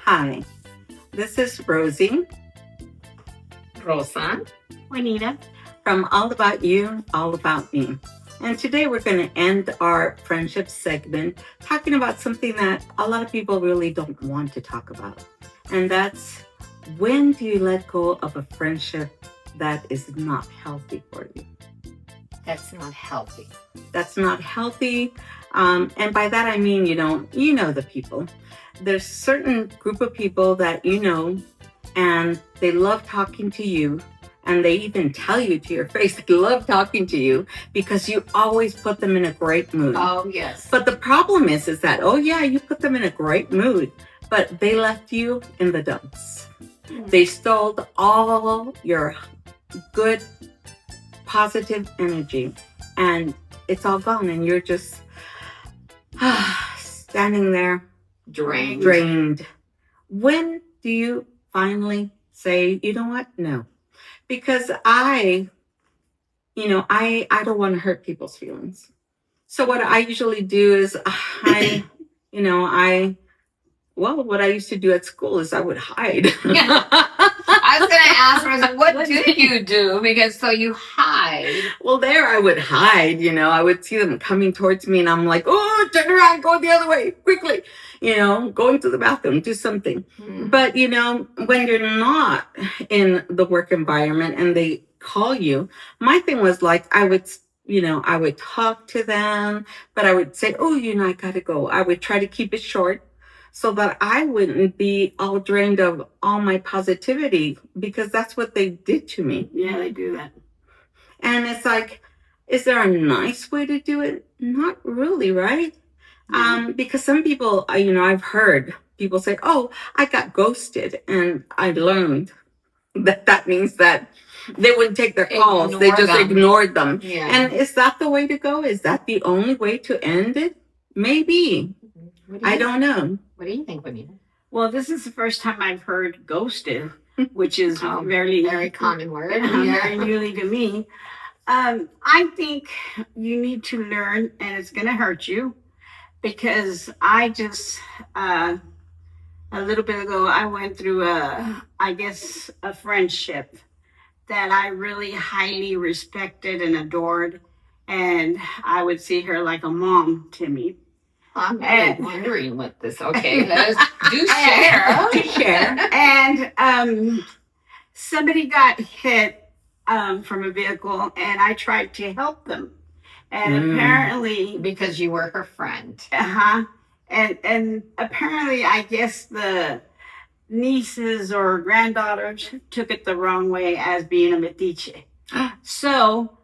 Hi, this is Rosie Rosa. Juanita. from All About You, All About Me. And today we're going to end our friendship segment talking about something that a lot of people really don't want to talk about. And that's, when do you let go of a friendship that is not healthy for you? That's not healthy. That's not healthy. And by that I mean, you know the people. There's certain group of people that you know, and they love talking to you, and they even tell you to your face they love talking to you because you always put them in a great mood. Oh, yes. But the problem is that, oh yeah, you put them in a great mood, but they left you in the dumps. They stole all your good, positive energy, and it's all gone, and you're just standing there drained. When do you finally say, you know what? No. Because I don't want to hurt people's feelings. So what I usually do is what I used to do at school is I would hide. I was going to ask, Rosa, what do you do? Because so you hide. Well, there I would hide, I would see them coming towards me and I'm like, oh, turn around, go the other way, quickly, going to the bathroom, do something. But, when you're not in the work environment and they call you, my thing was like, I would talk to them, but I would say, oh, I gotta go. I would try to keep it short so that I wouldn't be all drained of all my positivity, because that's what they did to me. Yeah, they do that. And it's like, is there a nice way to do it? Not really, right? Because some people, I've heard people say, oh, I got ghosted. And I learned that means that they wouldn't take their calls. They just ignored them. Yeah. And is that the way to go? Is that the only way to end it? Maybe. I don't know. What do you think, Juanita? Well, this is the first time I've heard ghosted, which is very common word. Very newly to me. I think you need to learn, and it's going to hurt you, because I just, a little bit ago, I went through a friendship that I really highly respected and adored. And I would see her like a mom to me. I'm wondering what this. Okay, let us share. And somebody got hit from a vehicle, and I tried to help them. And apparently, because you were her friend. And apparently, I guess the nieces or granddaughters took it the wrong way as being a metiche. So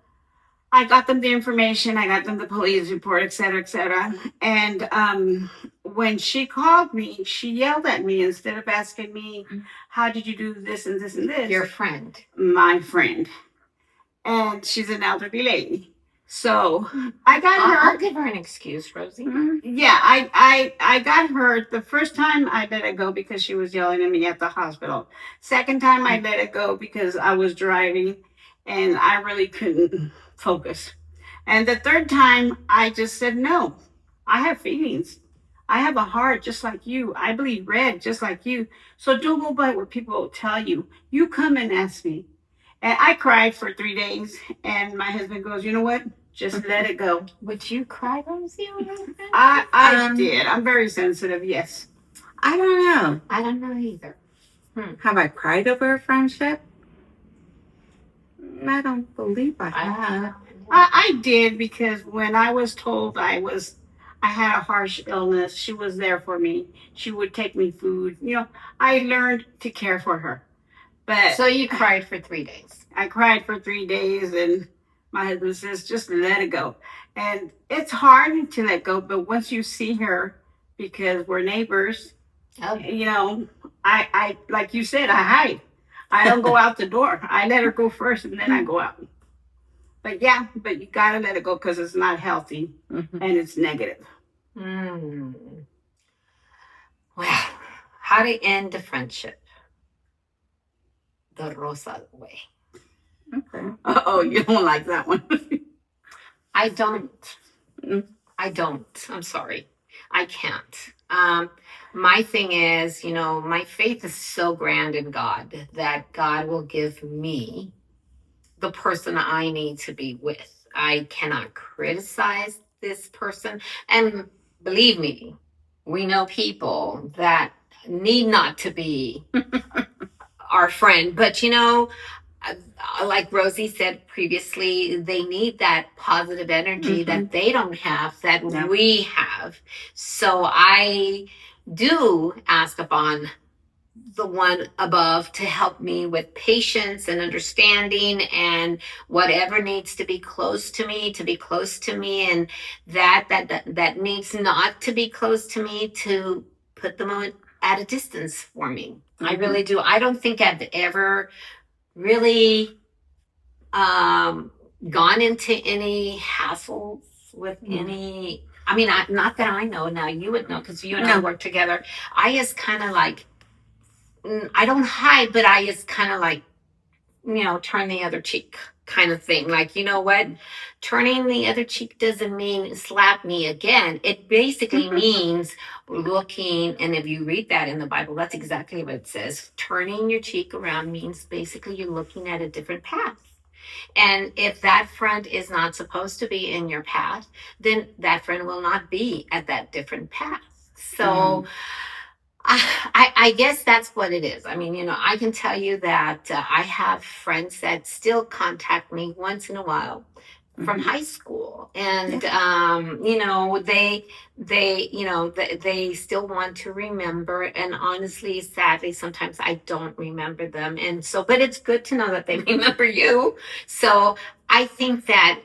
I got them the information, I got them the police report, et cetera, et cetera. And when she called me, she yelled at me instead of asking me, how did you do this and this and this? Your friend. My friend. And she's an elderly lady. So I got hurt. I'll give her an excuse, Rosie. Yeah, I got hurt the first time. I let it go because she was yelling at me at the hospital. Second time I let it go because I was driving and I really couldn't focus. And the third time I just said, no, I have feelings. I have a heart just like you. I bleed red just like you. So don't go by what people tell you. You come and ask me. And I cried for 3 days, and my husband goes, you know what? Just let it go. Would you cry, Rosie? I did. I'm very sensitive, yes. I don't know. I don't know either. Have I cried over a friendship? I don't believe I have. I did, because when I was told I had a harsh illness, she was there for me. She would take me food. I learned to care for her. But so you cried for 3 days. I cried for 3 days, and my husband says, just let it go. And it's hard to let go, but once you see her, because we're neighbors, I like you said, I hide. I don't go out the door. I let her go first, and then I go out. But you gotta let it go, because it's not healthy, and it's negative. Well, how to end a friendship? The Rosa way. Okay. Oh, you don't like that one. I don't. I'm sorry. I can't. My thing is, my faith is so grand in God that God will give me the person I need to be with. I cannot criticize this person. And believe me, we know people that need not to be our friend. But like Rosie said previously, they need that positive energy that they don't have, that we have. So I do ask upon the one above to help me with patience and understanding, and whatever needs to be close to me to be close to me, and that needs not to be close to me to put them at a distance for me. I really do. I don't think I've ever really gone into any hassles with any. I mean, not that I know. Now you would know because you and I work together. I just kind of like, I don't hide, but I just kind of like, turn the other cheek kind of thing. Like, you know what? Turning the other cheek doesn't mean slap me again. It basically means looking, and if you read that in the Bible, that's exactly what it says. Turning your cheek around means basically you're looking at a different path. And if that friend is not supposed to be in your path, then that friend will not be at that different path. So I guess that's what it is. I mean, I can tell you that I have friends that still contact me once in a while from high school, and they still want to remember. And honestly, sadly, sometimes I don't remember them, and so, but it's good to know that they remember you. So I think that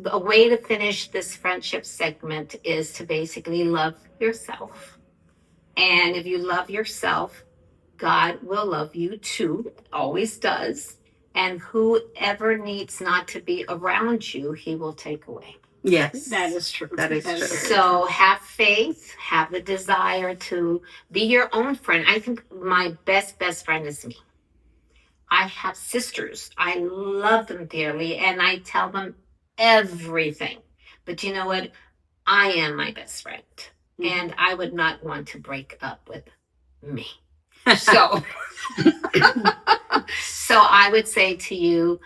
a way to finish this friendship segment is to basically love yourself. And if you love yourself, God will love you too, always does. And whoever needs not to be around you, he will take away. Yes. That is true. That is true. So have faith, have the desire to be your own friend. I think my best friend is me. I have sisters. I love them dearly, and I tell them everything. But you know what? I am my best friend. And I would not want to break up with me. So I would say to you,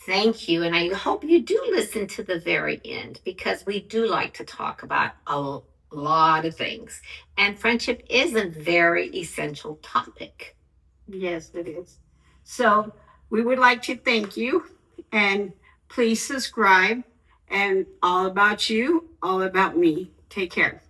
thank you. And I hope you do listen to the very end, because we do like to talk about a lot of things. And friendship is a very essential topic. Yes, it is. So we would like to thank you, and please subscribe, and all about you, all about me. Take care.